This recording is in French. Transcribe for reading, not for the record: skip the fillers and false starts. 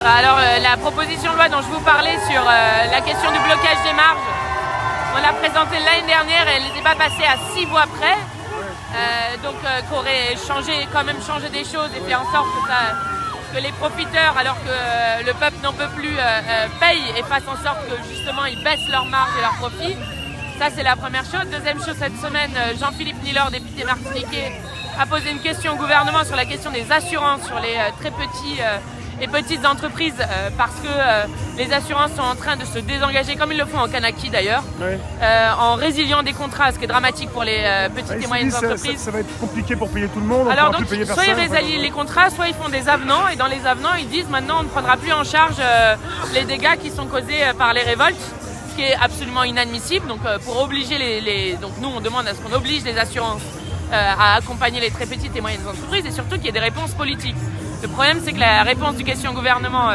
Alors la proposition de loi dont je vous parlais sur la question du blocage des marges, on l'a présentée l'année dernière et elle n'était pas passée à 6 voix près, qu'aurait quand même changé des choses et fait en sorte que les profiteurs, alors que le peuple n'en peut plus, payent et fassent en sorte que justement ils baissent leurs marges et leurs profits. Ça c'est la première chose. Deuxième chose, cette semaine, Jean-Philippe Nilor, député martiniquais, a posé une question au gouvernement sur la question des assurances sur les très petits et petites entreprises parce que les assurances sont en train de se désengager, comme ils le font en Kanaki d'ailleurs, en résiliant des contrats, ce qui est dramatique pour les petites et moyennes entreprises. Ça va être compliqué pour payer tout le monde. Alors donc, soit ils résilient les contrats, soit ils font des avenants, et dans les avenants, ils disent maintenant on ne prendra plus en charge les dégâts qui sont causés par les révoltes, ce qui est absolument inadmissible. Donc pour obliger donc nous on demande à ce qu'on oblige les assurances à accompagner les très petites et moyennes entreprises, et surtout qu'il y ait des réponses politiques. Le problème, c'est que la réponse du question gouvernement